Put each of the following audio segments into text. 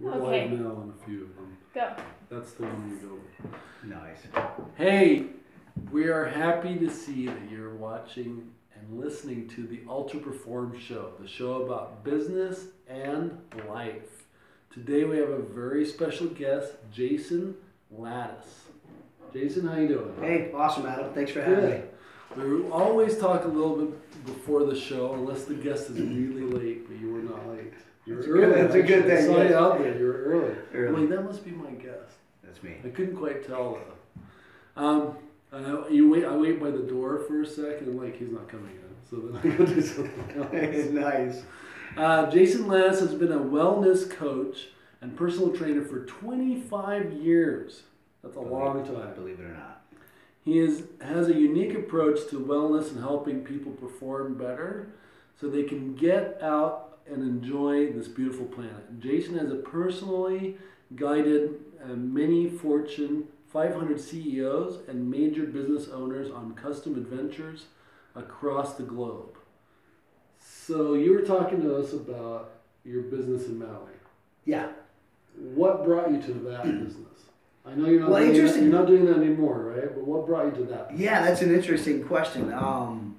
We're Okay. live now on a few of them. Go. That's the one you go with. Nice. Hey, we are happy to see that you're watching and listening to the Ultra Perform Show, the show about business and life. Today we have a very special guest, Jason Latas. Jason, how you doing? Hey, awesome, Adam. Thanks for having me. We always talk a little bit before the show, unless the guest is really late, but you were not late. You were early. That's a good thing. I saw Yes. you out there. You were early. Early. I'm like, that must be my guest. That's me. I couldn't quite tell though. I wait by the door for a second, and like he's not coming in, so then I go do something else. It's nice. Jason Lass has been a wellness coach and personal trainer for 25 years. That's a long time. Believe it or not. He has a unique approach to wellness and helping people perform better so they can get out and enjoy this beautiful planet. Jason has personally guided many Fortune 500 CEOs and major business owners on custom adventures across the globe. So you were talking to us about your business in Maui. Yeah. What brought you to that business? I know you're not, you're not doing that anymore, right? But what brought you to that? Yeah, that's an interesting question.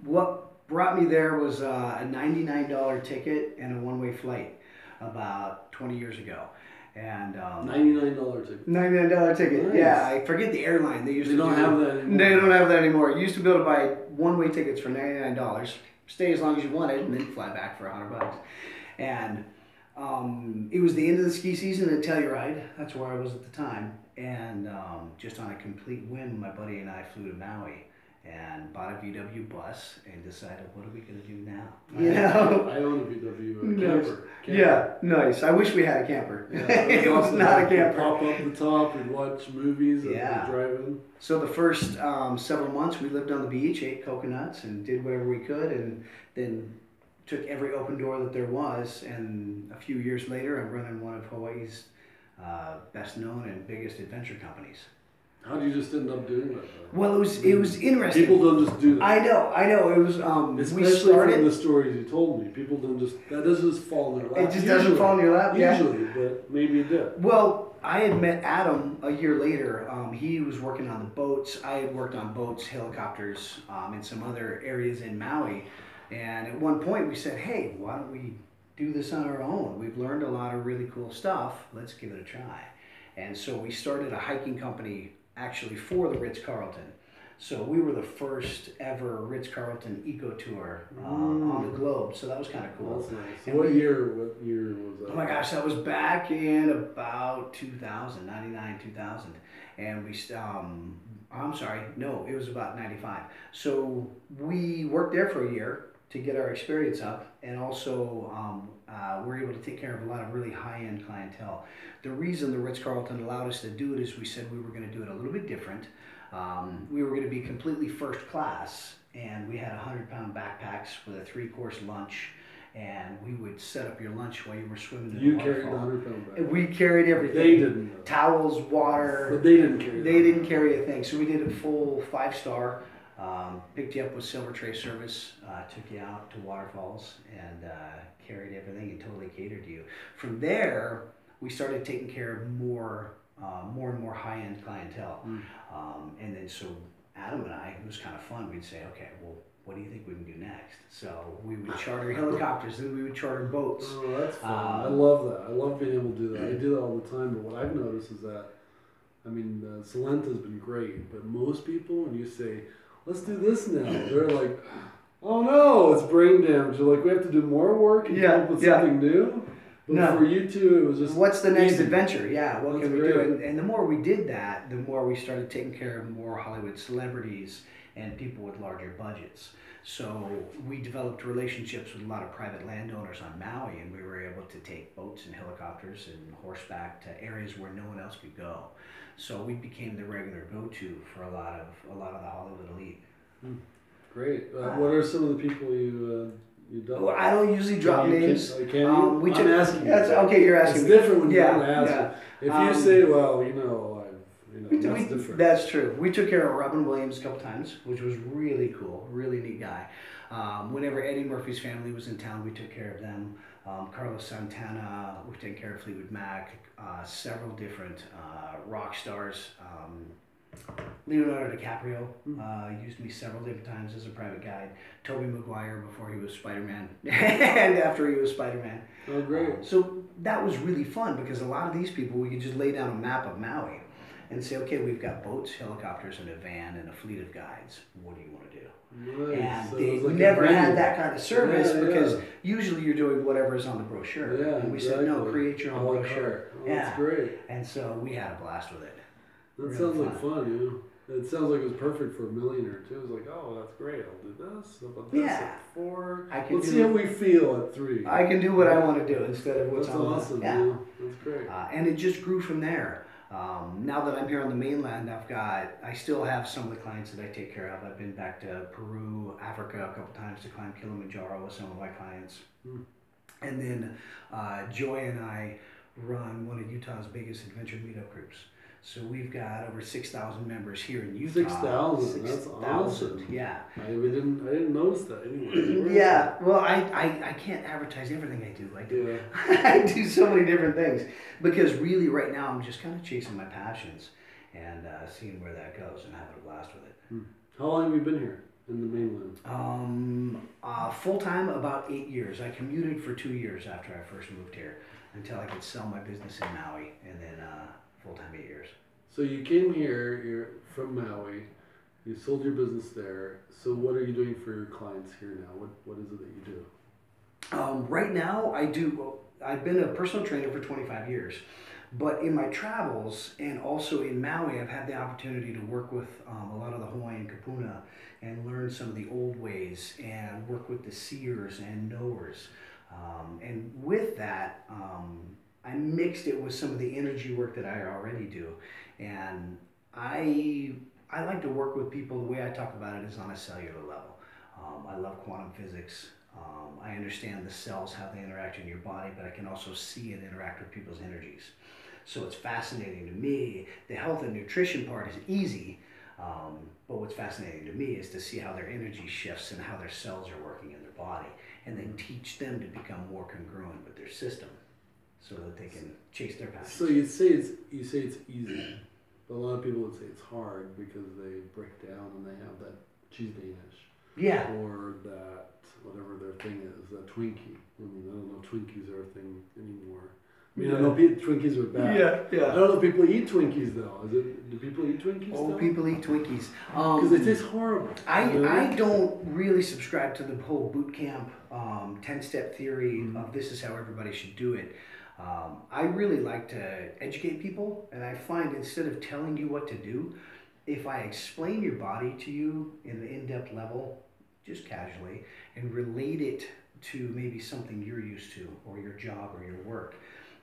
What brought me there was a $99 ticket and a one-way flight about 20 years ago. And $99 ticket. $99 ticket. Nice. Yeah, I forget the airline. They don't have that anymore. They don't have that anymore. You used to be able to buy one-way tickets for $99, stay as long as you wanted, and then fly back for $100. And it was the end of the ski season at Telluride. That's where I was at the time. And just on a complete whim, my buddy and I flew to Maui and bought a VW bus and decided, what are we going to do now? You know? I own a VW camper. Yeah, nice. I wish we had a camper. Yeah, it was not a camper. Pop up the top and watch movies and drive in. So the first several months we lived on the beach, ate coconuts, and did whatever we could, and then took every open door that there was. And a few years later, I'm running one of Hawaii's best known and biggest adventure companies. How did you just end up doing that, though? Well, it was interesting. People don't just do that. I know. It was especially we started from the stories you told me. People don't just that doesn't just fall in their lap. It just doesn't fall in your lap. Usually, but maybe it did. Well, I had met Adam a year later. He was working on the boats. I had worked on boats, helicopters, and some other areas in Maui. And at one point we said, hey, why don't we do this on our own? We've learned a lot of really cool stuff. Let's give it a try. And so we started a hiking company actually for the Ritz-Carlton. So we were the first ever Ritz-Carlton eco tour on the globe. So that was kind of cool. That's nice. So what year was that? Oh my gosh, that was back in about 2000, 99, 2000. And I'm sorry, no, it was about 95. So we worked there for a year to get our experience up, and also we're able to take care of a lot of really high-end clientele. The reason the Ritz-Carlton allowed us to do it is we said we were going to do it a little bit different. We were going to be completely first class, and we had 100-pound backpacks with a 3-course lunch, and we would set up your lunch while you were swimming in the waterfall. You carried the 100-pound bag. We carried everything. They didn't. Towels, water. But they didn't carry. They didn't carry a thing. So we did a full 5-star. Picked you up with silver tray service, took you out to waterfalls, and carried everything and totally catered to you. From there, we started taking care of more and more high-end clientele. And then so Adam and I, it was kind of fun. We'd say, okay, well, what do you think we can do next? So we would charter helicopters, and we would charter boats. Oh, that's fun. I love that. I love being able to do that. I do that all the time. But what I've noticed is that, I mean, Salenta's been great, but most people, when you say, let's do this now, they're like, oh no, it's brain damage. They're like, we have to do more work and come up with something new. But for you two, it was just what's the next easy. adventure? Yeah, what can we great. do? And the more we did that, the more we started taking care of more Hollywood celebrities and people with larger budgets. So we developed relationships with a lot of private landowners on Maui, and we were able to take boats and helicopters and horseback to areas where no one else could go. So we became the regular go-to for a lot of the Hollywood elite. Great. What are some of the people you done? Well, I don't usually drop names. Can you? I'm asking you. Okay, you're asking. It's different when you don't ask. Yeah. If you say, well, that's different. That's true. We took care of Robin Williams a couple times, which was really cool, really neat guy. Whenever Eddie Murphy's family was in town, we took care of them. Carlos Santana, we've taken care of Fleetwood Mac, several different rock stars. Leonardo DiCaprio used me several different times as a private guide. Tobey Maguire before he was Spider-Man and after he was Spider-Man. Oh, great. So that was really fun because a lot of these people, we could just lay down a map of Maui and say, okay, we've got boats, helicopters, and a van and a fleet of guides. What do you want to do? Nice. And So they it was like never a had venue. that kind of service Yeah, because yeah. usually you're doing whatever is on the brochure. Yeah, And we said, no, exactly. create your A own la brochure. carte. Oh, Yeah. that's great. And so we had a blast with it. That Really sounds like fun, yeah. It sounds like it was perfect for a millionaire too. It was like, oh, that's great. I'll do this. How about this Yeah. at 4? I can Let's do see how it. we feel at 3. I can do what I want to do instead of what's That's on awesome. the, Yeah. That's great. And it just grew from there. Now that I'm here on the mainland, I still have some of the clients that I take care of. I've been back to Peru, Africa a couple times to climb Kilimanjaro with some of my clients. And then Joy and I run one of Utah's biggest adventure meetup groups. So we've got over 6,000 members here in Utah. 6,000. That's 6,000, awesome. yeah. I didn't notice that anyway. Yeah, well, I can't advertise everything I do. Yeah. I do so many different things because really right now I'm just kind of chasing my passions and seeing where that goes and having a blast with it. How long have you been here in the mainland? Full time about 8 years. I commuted for 2 years after I first moved here until I could sell my business in Maui, and then full time 8 years. So you came here, you're from Maui, you sold your business there. So what are you doing for your clients here now? What is it that you do? Right now, I've been a personal trainer for 25 years, but in my travels and also in Maui, I've had the opportunity to work with a lot of the Hawaiian kupuna and learn some of the old ways and work with the seers and knowers. And with that, I mixed it with some of the energy work that I already do. And I like to work with people. The way I talk about it is on a cellular level. I love quantum physics. I understand the cells, how they interact in your body, but I can also see and interact with people's energies. So it's fascinating to me. The health and nutrition part is easy, but what's fascinating to me is to see how their energy shifts and how their cells are working in their body, and then teach them to become more congruent with their system so that they can chase their passions. So you say it's easy, but a lot of people would say it's hard because they break down and they have that cheese Danish. Yeah. Or that, whatever their thing is, that Twinkie. I mean, I don't know if Twinkies are a thing anymore. I mean, I know Twinkies are bad. Yeah. I don't know if people eat Twinkies though. Do people eat Twinkies Oh, still? people eat Twinkies. Because they taste horrible. I don't really subscribe to the whole boot camp 10-step theory of this is how everybody should do it. I really like to educate people, and I find instead of telling you what to do, if I explain your body to you in an in-depth level, just casually, and relate it to maybe something you're used to, or your job, or your work,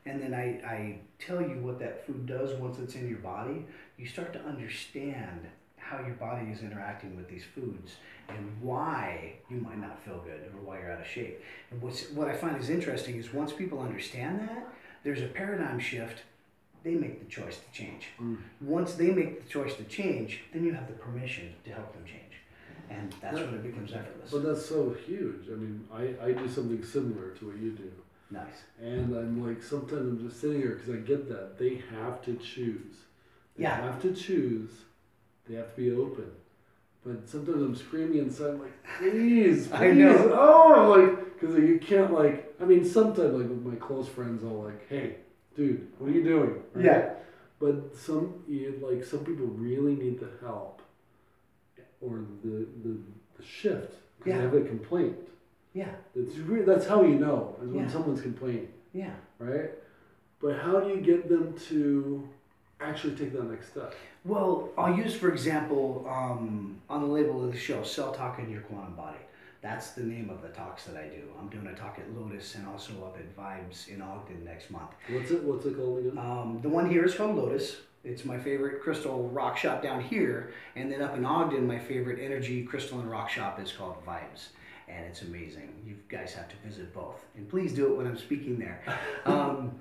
and then I tell you what that food does once it's in your body, you start to understand how your body is interacting with these foods and why you might not feel good or why you're out of shape. And what I find is interesting is once people understand that, there's a paradigm shift. They make the choice to change. Once they make the choice to change, then you have the permission to help them change. And that's when it becomes effortless. But that's so huge. I mean, I do something similar to what you do. Nice. And I'm like, sometimes I'm just sitting here because I get that. They have to choose. They have to choose. They have to be open. But sometimes I'm screaming inside, I'm like, please, please. I know. Oh, like, because you can't, like, I mean, sometimes, like, with my close friends, I'll like, hey, dude, what are you doing? Right? Yeah. But some people really need the help or the shift because they have a complaint. Yeah. That's how you know, is when Yeah. someone's complaining. Yeah. Right? But how do you get them to actually take that next step? Well, I'll use, for example, on the label of the show, Cell Talk in Your Quantum Body. That's the name of the talks that I do. I'm doing a talk at Lotus and also up at Vibes in Ogden next month. What's it called again? The one here is called Lotus. It's my favorite crystal rock shop down here. And then up in Ogden, my favorite energy crystal and rock shop is called Vibes. And it's amazing. You guys have to visit both. And please do it when I'm speaking there. Well,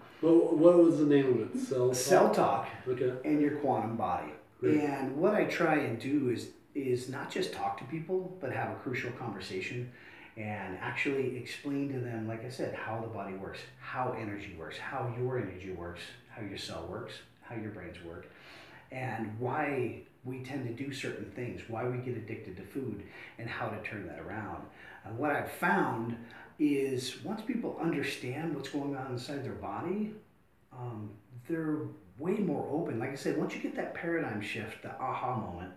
what was the name of it? Cell Talk Okay. in Your Quantum Body. Great. And what I try and do is not just talk to people, but have a crucial conversation. and actually explain to them, like I said, how the body works, how energy works, how your energy works, how your cell works, how your brains work, and why we tend to do certain things, why we get addicted to food, and how to turn that around. And what I've found is once people understand what's going on inside their body, they're way more open. Like I said, once you get that paradigm shift, the aha moment,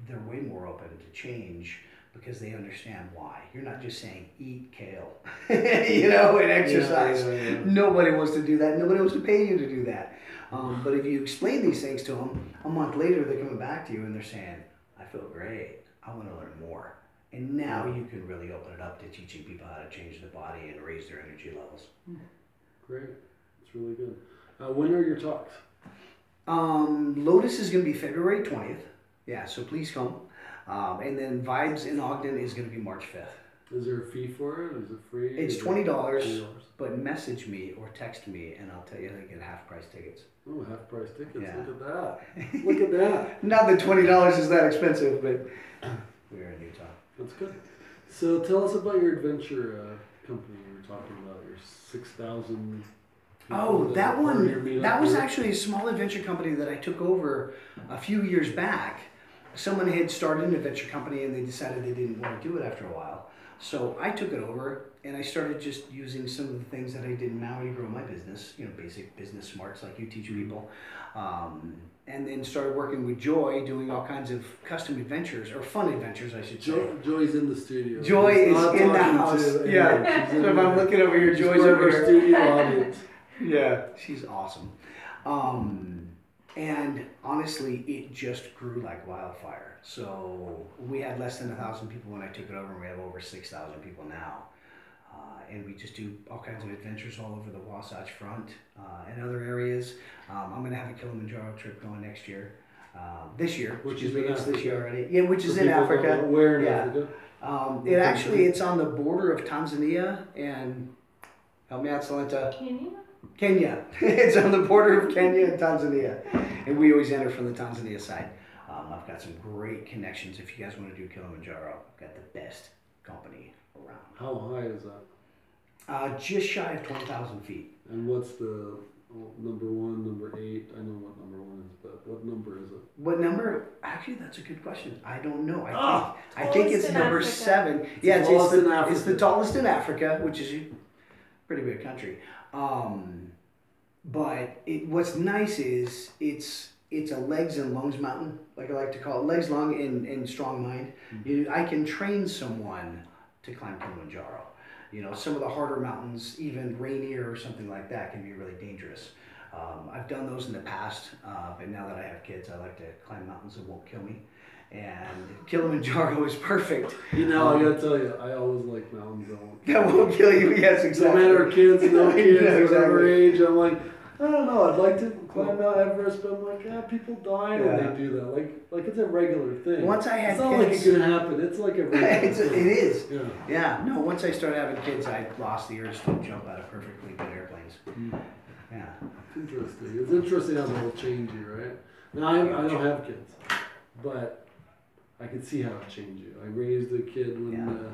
they're way more open to change because they understand why. You're not just saying eat kale, and exercise. Yeah. Nobody wants to do that. Nobody wants to pay you to do that. But if you explain these things to them, a month later they're coming back to you and they're saying, I feel great. I want to learn more. And now you can really open it up to teaching people how to change the body and raise their energy levels. Great. It's really good. When are your talks? Lotus is going to be February 20th. Yeah, so please come. And then Vibes in Ogden is going to be March 5th. Is there a fee for it? Is it free? It's $20, but message me or text me and I'll tell you how to get half price tickets. Oh, half price tickets. Yeah. Look at that. Look at that. Not that $20 is that expensive, but we're in Utah. That's good. So tell us about your adventure company you were talking about, your 6,000. Oh, that one, that was group. actually a small adventure company that I took over a few years back. Someone had started an adventure company and they decided they didn't want to do it after a while. So I took it over and I started just using some of the things that I did in Maui to grow my business, basic business smarts like you teach people. And then started working with Joy, doing all kinds of custom adventures, or fun adventures, I should say. Joy's in the studio. Joy is in the house. Yeah. So if I'm looking over here, Joy's over here. Studio audience. Yeah, she's awesome. And honestly, it just grew like wildfire. So we had less than 1,000 people when I took it over, and we have over 6,000 people now. And we just do all kinds of adventures all over the Wasatch Front and other areas. I'm going to have a Kilimanjaro trip going next year. This year, which is this year already. Yeah, which is in Africa. Where in Africa? It's on the border of Tanzania and, help me out, Salenta. Kenya. It's on the border of Kenya and Tanzania. And we always enter from the Tanzania side. I've got some great connections. If you guys want to do Kilimanjaro, I've got the best company around. How high is that? Just shy of 20,000 feet. And what's the number 1, number 8? I know what number 1 is, but what number is it? What number? Actually, that's a good question. I don't know. I think it's number 7. Yeah, it's the tallest in Africa, which is a pretty big country. But what's nice is it's a legs and lungs mountain, like I like to call it, legs, lung, and strong mind. Mm-hmm. I can train someone to climb Kilimanjaro. Some of the harder mountains, even Rainier or something like that, can be really dangerous. I've done those in the past, but now that I have kids, I like to climb mountains that won't kill me. And Kilimanjaro is perfect. I gotta tell you, I always like mountains that won't kill you. Yes, exactly. No matter kids, no kids, yeah, exactly. whatever age, I'm like, I don't know, I'd like to climb Mount Everest, but I'm like, people die when they do that. Like it's a regular thing. Once I had it's not kids, like it can happen. It's like a regular thing. It is. Yeah. Yeah. No, once I started having kids, I lost the urge to jump out of perfectly good airplanes. Yeah. It's interesting. It's interesting how they'll change you, right? Now, I don't have kids, but I can see how it changed you. I raised a kid when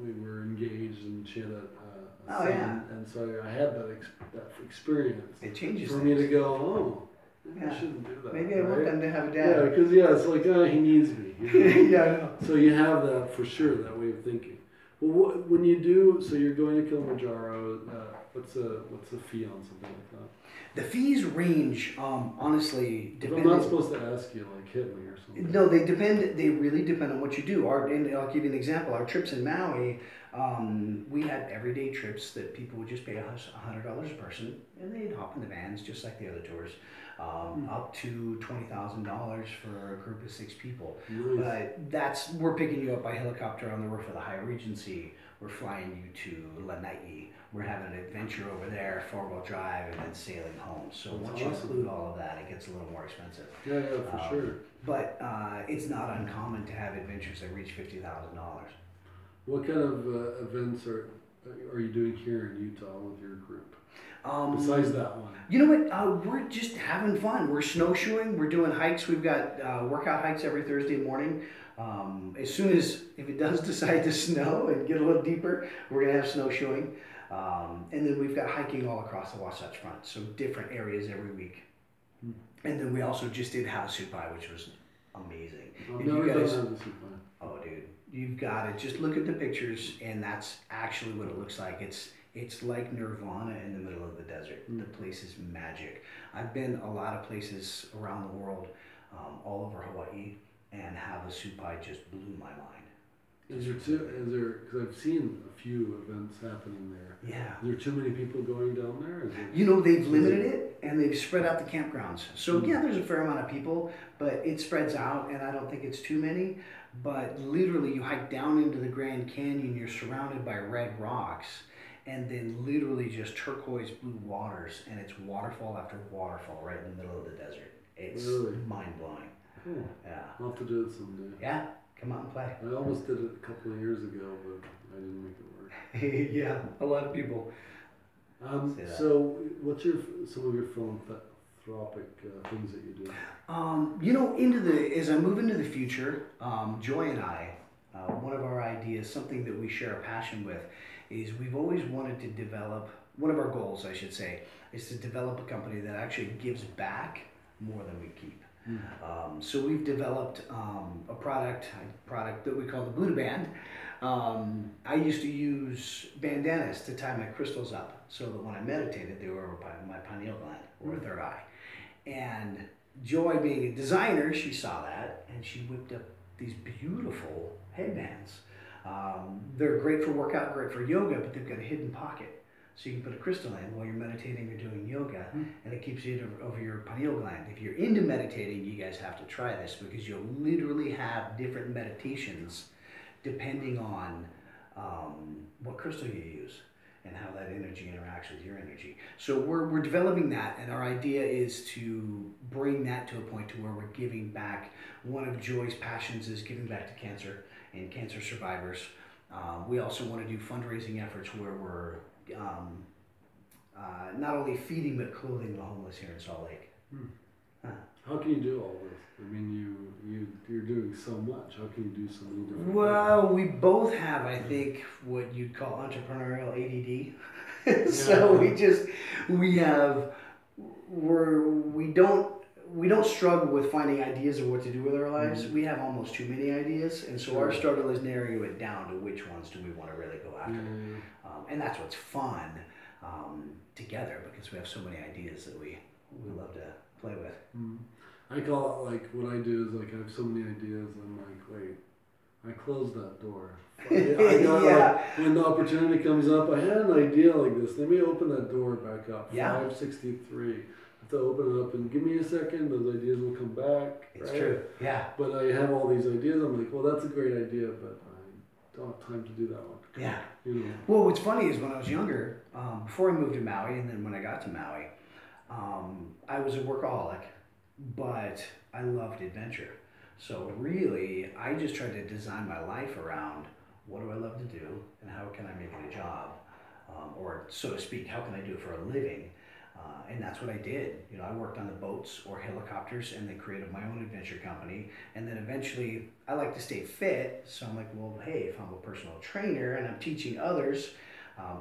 we were engaged, and she had a son, and so I had that experience. It changes for things. me to go, maybe I shouldn't do that. Maybe I want them to have a dad. Yeah, because it's like he needs me. Yeah, I know. So you have that for sure, that way of thinking. Well, when you do, so you're going to Kilimanjaro. What's the fee on something like that? The fees range, honestly, depending. I'm not supposed to ask you, like, hit me or something. No, they depend. They really depend on what you do. And I'll give you an example. Our trips in Maui, we had everyday trips that people would just pay $100 a person, and they'd hop in the vans just like the other tours, up to $20,000 for a group of 6 people. Nice. But we're picking you up by helicopter on the roof of the High Regency. We're flying you to Lanai. We're having an adventure over there, 4-wheel drive, and then sailing home. So once you include all of that, it gets a little more expensive. Yeah, for sure. But it's not uncommon to have adventures that reach $50,000. What kind of events are you doing here in Utah with your group? Besides that one. You know what? We're just having fun. We're snowshoeing. We're doing hikes. We've got workout hikes every Thursday morning. As soon as, if it does decide to snow and get a little deeper, we're going to have snowshoeing. And then we've got hiking all across the Wasatch Front, so different areas every week. And then we also just did Havasupai, which was amazing. I've never done Havasupai. Oh, dude, you've got to just look at the pictures, and that's actually what it looks like. It's like Nirvana in the middle of the desert. The place is magic. I've been a lot of places around the world, all over Hawaii, and Havasupai just blew my mind. Is there, because I've seen a few events happening there. Yeah. Is there too many people going down there? You know, they've limited it and they've spread out the campgrounds. So yeah, there's a fair amount of people, but it spreads out, and I don't think it's too many. But literally, you hike down into the Grand Canyon, you're surrounded by red rocks, and then literally just turquoise blue waters, and it's waterfall after waterfall right in the middle of the desert. It's really mind-blowing. Cool. Yeah. I'll have to do it someday. Yeah. Come out and play. I almost did it a couple of years ago, but I didn't make it work. Yeah, a lot of people. So, what's some of your philanthropic things that you do? You know, as I move into the future, Joy and I, one of our ideas, something that we share a passion with, is we've always wanted to develop. One of our goals, I should say, is to develop a company that actually gives back more than we keep. So we've developed a product that we call the Buddha Band. I used to use bandanas to tie my crystals up so that when I meditated, they were over my pineal gland or third eye. And Joy, being a designer, she saw that and she whipped up these beautiful headbands. They're great for workout, great for yoga, but they've got a hidden pocket. So you can put a crystal in while you're meditating or doing yoga, and it keeps it over your pineal gland. If you're into meditating, you guys have to try this, because you'll literally have different meditations depending on what crystal you use and how that energy interacts with your energy. So we're developing that, and our idea is to bring that to a point to where we're giving back. One of Joy's passions is giving back to cancer and cancer survivors. We also want to do fundraising efforts where we're not only feeding but clothing the homeless here in Salt Lake. How can you do all this? I mean, you're doing so much. How can you do so many different Well, we both have, I think, what you'd call entrepreneurial ADD. So we don't struggle with finding ideas of what to do with our lives. We have almost too many ideas, and so our struggle is narrowing it down to which ones do we want to really go after. And that's what's fun together, because we have so many ideas that we love to play with. I call it, like, what I do is, like, I have so many ideas, I'm like, wait, I closed that door. I got, like, when the opportunity comes up, I had an idea like this, let me open that door back up. 563. I have to open it up and give me a second, those ideas will come back. It's true. Yeah. But I have all these ideas, I'm like, well, that's a great idea, but I don't have time to do that one. Yeah. You know. Well, what's funny is when I was younger, before I moved to Maui, and then when I got to Maui, I was a workaholic, but I loved adventure. So really, I just tried to design my life around what do I love to do and how can I make it a job, or so to speak, how can I do it for a living? And that's what I did. You know, I worked on the boats or helicopters, and then created my own adventure company. And then eventually, I like to stay fit, so I'm like, well, hey, if I'm a personal trainer and I'm teaching others,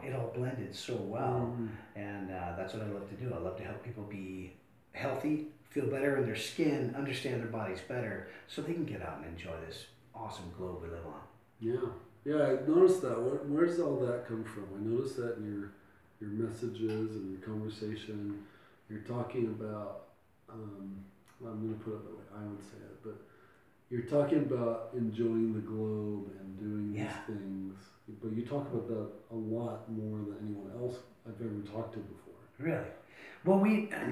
it all blended so well. And that's what I love to do. I love to help people be healthy, feel better in their skin, understand their bodies better, so they can get out and enjoy this awesome globe we live on. Yeah, I noticed that. Where does all that come from? I noticed that in your messages and your conversation. You're talking about, well, I'm going to put it that way, I would say it, but you're talking about enjoying the globe and doing these things, but you talk about that a lot more than anyone else I've ever talked to before. Really? Well,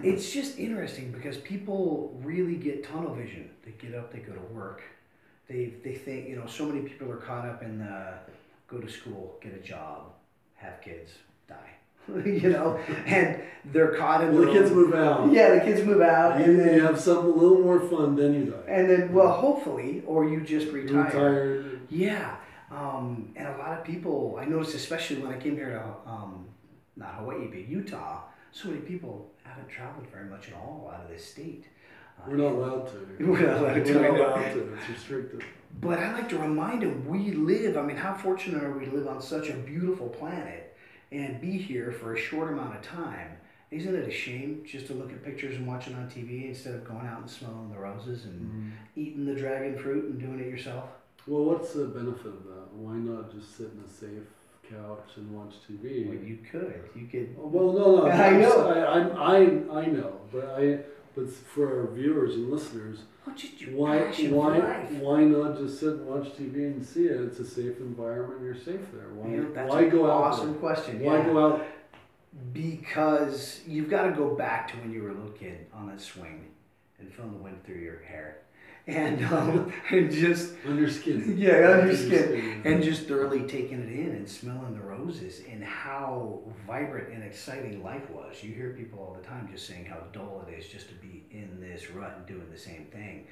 it's just interesting because people really get tunnel vision. They get up, they go to work. They think, you know, so many people are caught up in the go to school, get a job, have kids, die. You know, and they're caught in the kids move out. Yeah, the kids move out. And then you have some a little more fun, then you die. And then, well, hopefully, or you just retire. Retired. Yeah. And a lot of people, I noticed, especially when I came here to, not Hawaii, but Utah, so many people haven't traveled very much at all out of this state. We're not allowed to. We're not allowed to. We're not allowed to. It's restricted. But I like to remind them we live, I mean, how fortunate are we to live on such a beautiful planet and be here for a short amount of time? Isn't it a shame just to look at pictures and watch it on TV instead of going out and smelling the roses and eating the dragon fruit and doing it yourself? Well, what's the benefit of that? Why not just sit in a safe couch and watch TV? Well, you could. You could. Well, no. I know. I know, but for our viewers and listeners, why not just sit and watch TV and see it? It's a safe environment. You're safe there. Why go out? Awesome question. Why go out? Because you've got to go back to when you were a little kid on that swing and feeling the wind through your hair. And just on your skin. Yeah, on your skin. And just thoroughly taking it in and smelling the roses and how vibrant and exciting life was. You hear people all the time just saying how dull it is just to be in this rut and doing the same thing.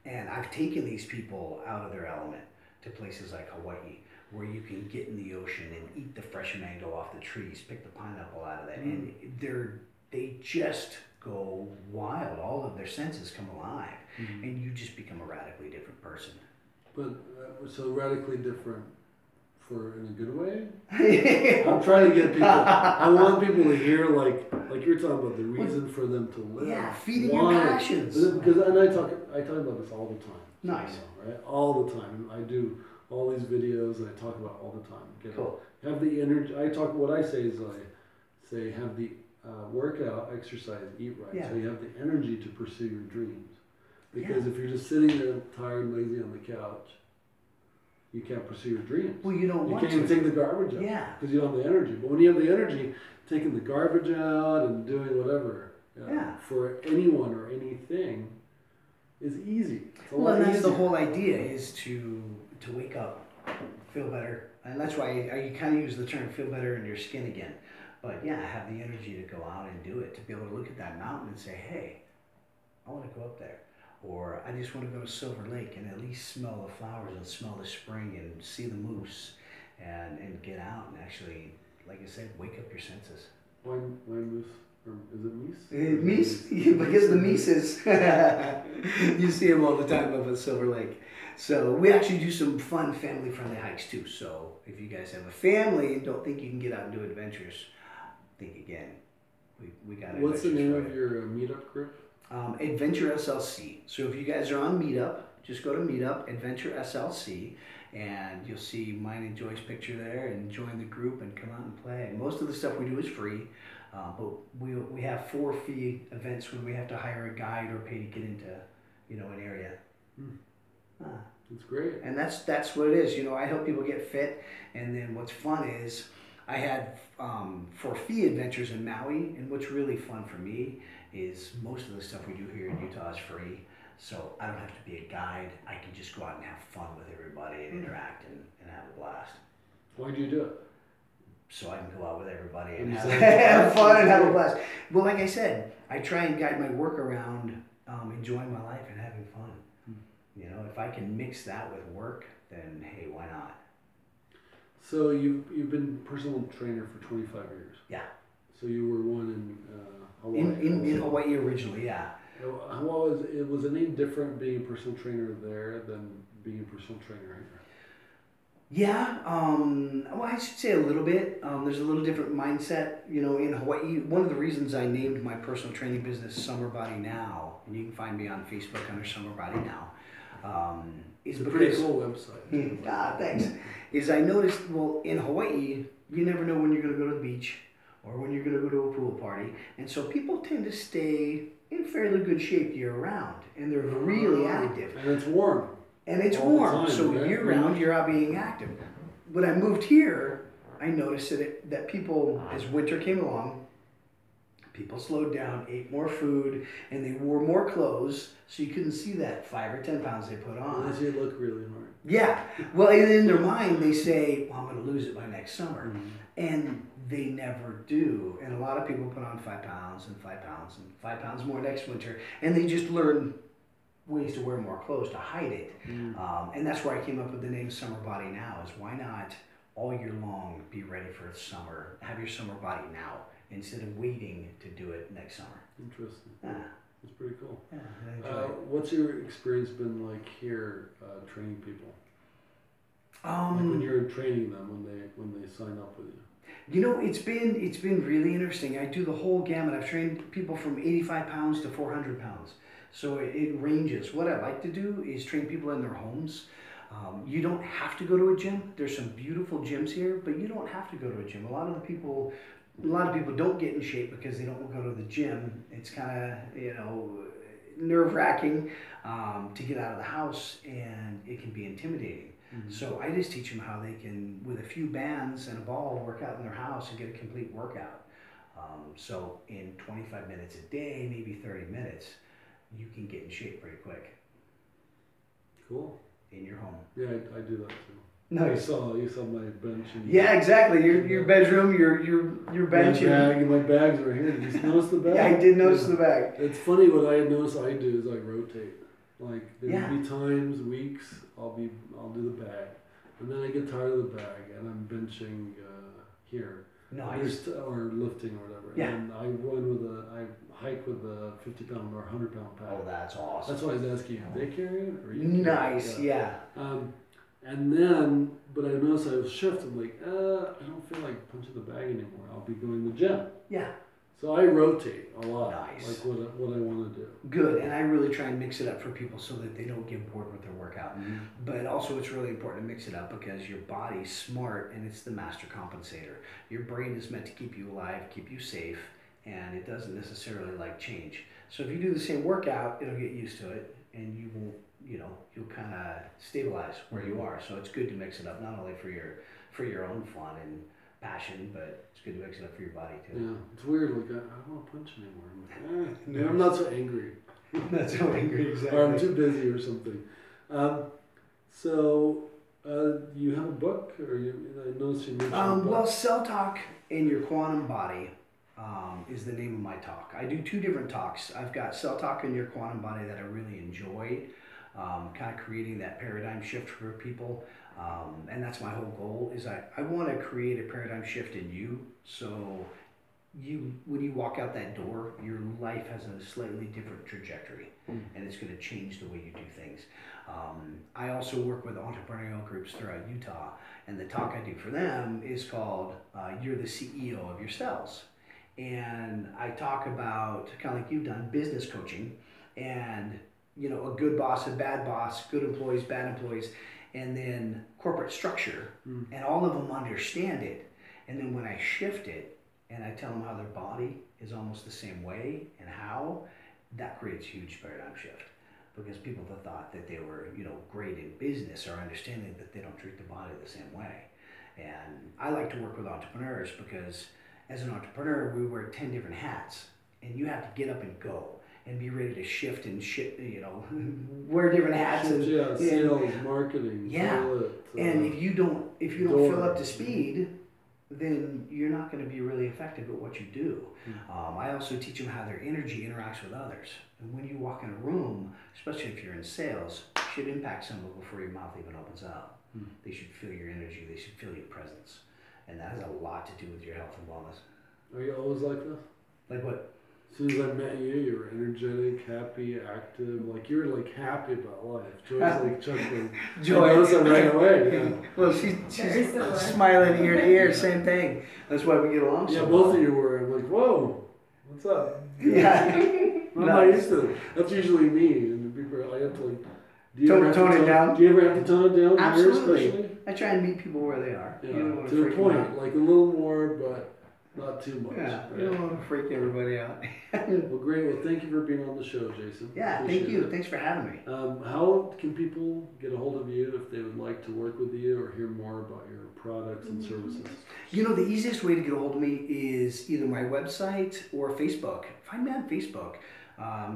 And I've taken these people out of their element to places like Hawaii, where you can get in the ocean and eat the fresh mango off the trees, pick the pineapple out of that, and they just go wild. All of their senses come alive, and you just become a radically different person. But so radically different for in a good way? I'm trying to get people. I want people to hear like you're talking about the reason for them to live. Yeah, feeding your passions. Because I talk about this all the time. Nice, right? All the time. I do all these videos and I talk about all the time. Cool. Have the energy. What I say is I say have the workout, exercise, eat right. Yeah. So you have the energy to pursue your dreams. Because if you're just sitting there tired and lazy on the couch, you can't pursue your dreams. Well, you don't want to. You can't even take the garbage out. Yeah. Because you don't have the energy. But when you have the energy, taking the garbage out and doing whatever for anyone or anything is easy. Well, and that's the whole idea, is to wake up, feel better. And that's why you kind of use the term feel better in your skin again. But yeah, have the energy to go out and do it, to be able to look at that mountain and say, hey, I want to go up there. Or I just want to go to Silver Lake and at least smell the flowers and smell the spring and see the moose and get out and actually, like I said, wake up your senses. Why moose? Or is it meese? Meese? Because the Mises, you see them all the time up at Silver Lake. So we actually do some fun family-friendly hikes too. So if you guys have a family and don't think you can get out and do adventures, think again. We got. What's the name of your meetup group? Adventure SLC. So if you guys are on Meetup, just go to Meetup, Adventure SLC, and you'll see mine and Joy's picture there, and join the group and come out and play. Most of the stuff we do is free, but we have 4 fee events when we have to hire a guide or pay to get into, an area. That's great. And that's what it is. I help people get fit, and then what's fun is I had 4 fee adventures in Maui, and what's really fun for me is most of the stuff we do here in Utah is free, so I don't have to be a guide. I can just go out and have fun with everybody and interact and have a blast. Why do you do it? So I can go out with everybody and have fun and have a blast. Well, like I said, I try and guide my work around enjoying my life and having fun. If I can mix that with work, then hey, why not? So you've been personal trainer for 25 years. Yeah. So you were one in Hawaii. In Hawaii originally, yeah. Was the name different being a personal trainer there than being a personal trainer here? Yeah, well, I should say a little bit. There's a little different mindset, in Hawaii. One of the reasons I named my personal training business Summer Body Now, and you can find me on Facebook under Summer Body Now, is it's a pretty cool website. Thanks. Is I noticed, in Hawaii, you never know when you're going to go to the beach or when you're going to go to a pool party. And so people tend to stay in fairly good shape year round, and they're really active. And it's warm. And it's warm, so year round you're out being active. When I moved here, I noticed that people, as winter came along, people slowed down, ate more food, and they wore more clothes, so you couldn't see that 5 or 10 pounds they put on. Unless you look really hard. Yeah. Well, and in their mind, they say, I'm going to lose it by next summer. Mm-hmm. And they never do. And a lot of people put on 5 pounds and 5 pounds and 5 pounds more next winter. And they just learn ways to wear more clothes to hide it. And that's where I came up with the name Summer Body Now, is why not all year long be ready for summer, have your summer body now, instead of waiting to do it next summer. Interesting. It's pretty cool. Yeah, I enjoy it. What's your experience been like here training people? Like when you're training them, when they sign up with you. You know, it's been really interesting. I do the whole gamut. I've trained people from 85 pounds to 400 pounds. So it ranges. What I like to do is train people in their homes. You don't have to go to a gym. There's some beautiful gyms here, but you don't have to go to a gym. A lot of people don't get in shape because they don't go to the gym. It's kind of, you know, nerve-wracking to get out of the house, and it can be intimidating. Mm-hmm. So I just teach them how they can, with a few bands and a ball, work out in their house and get a complete workout. So in 25 minutes a day, maybe 30 minutes, you can get in shape pretty quick. Cool. In your home. Yeah, I do that too. Nice. You saw my bench. And yeah, exactly. Your bedroom, your bench. My bags are here. Did you notice the bag? Yeah, I did notice the bag. It's funny, what I notice I do is I rotate. Like there'll be times, weeks, I'll do the bag, and then I get tired of the bag and I'm benching here. Nice. Or lifting or whatever. Yeah. And I hike with a 50-pound or 100-pound pack. Oh, that's awesome. That's why I was asking you, do they carry it or you? Nice, yeah. And then, but I noticed I was shift. I'm like, I don't feel like punching the bag anymore. I'll be going to the gym. Yeah. So I rotate a lot. Nice. Like what I want to do. Good, and I really try and mix it up for people so that they don't get bored with their workout. Mm-hmm. But also, it's really important to mix it up because your body's smart and it's the master compensator. Your brain is meant to keep you alive, keep you safe, and it doesn't necessarily like change. So if you do the same workout, it'll get used to it, and you won't. You know, you'll kind of stabilize where you are. So it's good to mix it up, not only for your own fun and passion, but it's good to mix it up for your body too. Yeah, it's weird. Like I don't want to punch anymore. I'm like, I'm not so angry. Not so angry, exactly. Or I'm too busy or something. So you have a book, or I noticed you mentioned a book. Well, Cell Talk in Your Quantum Body is the name of my talk. I do 2 different talks. I've got Cell Talk in Your Quantum Body that I really enjoy. Kind of creating that paradigm shift for people. And that's my whole goal is I want to create a paradigm shift in you. So when you walk out that door, your life has a slightly different trajectory and it's going to change the way you do things. I also work with entrepreneurial groups throughout Utah, and the talk I do for them is called You're the CEO of Your Cells. And I talk about, kind of like you've done, business coaching and you know, a good boss, a bad boss, good employees, bad employees, and then corporate structure, and all of them understand it. And then when I shift it and I tell them how their body is almost the same way and how, that creates huge paradigm shift. Because people have thought that they were, you know, great in business are understanding that they don't treat the body the same way. And I like to work with entrepreneurs because as an entrepreneur, we wear 10 different hats, and you have to get up and go. And be ready to shift and you know, wear different hats. Sales, marketing. Yeah, and if you don't fill up to speed, then you're not going to be really effective at what you do. I also teach them how their energy interacts with others. And when you walk in a room, especially if you're in sales, you should impact someone before your mouth even opens up. They should feel your energy. They should feel your presence, and that has a lot to do with your health and wellness. Are you always like this? Like what? As soon as I met you, you were energetic, happy, active. Like you were like happy about life. Joy's like chuckling. Joy. I noticed that right away. Yeah. Well, she's smiling ear to ear. Same thing. That's why we get along. Yeah, so both well. of you were. I'm like, whoa, what's up? Yeah. I'm not used to it. That's usually me, and people, I have to like. Tone it down. Do you ever have to tone it down? Absolutely. I try and meet people where they are. Yeah, you don't want to a point, like a little more, but not too much. Yeah, right? you don't want to freak everybody out. Well, great. Well, thank you for being on the show, Jason. Yeah, thank you. Thanks for having me. How can people get a hold of you if they would like to work with you or hear more about your products and services? You know, the easiest way to get a hold of me is either my website or Facebook. Find me on Facebook.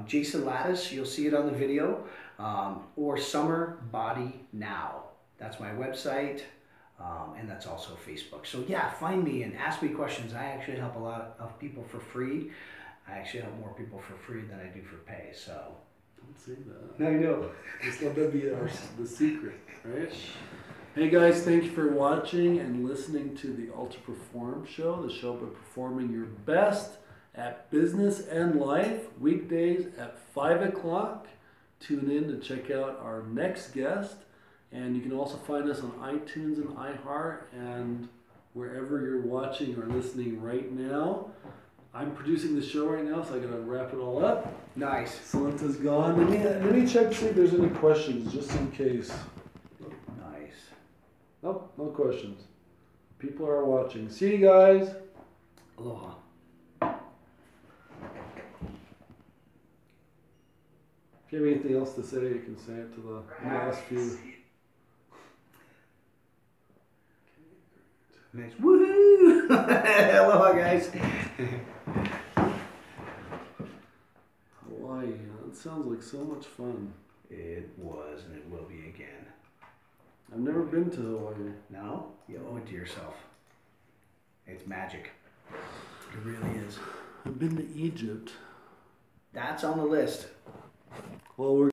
Jason Latas, you'll see it on the video, or Summer Body Now. That's my website. And that's also Facebook. So yeah, find me and ask me questions. I actually help a lot of people for free. I actually help more people for free than I do for pay. So don't say that. I know. Just let that be the secret, right? Hey guys, thank you for watching and listening to the Ultra Perform Show, the show about performing your best at Business and Life, weekdays at 5 o'clock. Tune in to check out our next guest. And you can also find us on iTunes and iHeart and wherever you're watching or listening right now. I'm producing the show right now, so I gotta wrap it all up. Nice. Samantha's gone. Let me check to see if there's any questions, just in case. Nice. Nope, no questions. People are watching. See you guys. Aloha. If you have anything else to say, you can say it to the last few. Nice. Woohoo! Aloha, guys. Hawaii, that sounds like so much fun. It was, and it will be again. I've never been to Hawaii. No? You owe it to yourself. It's magic. It really is. I've been to Egypt. That's on the list. Well, we're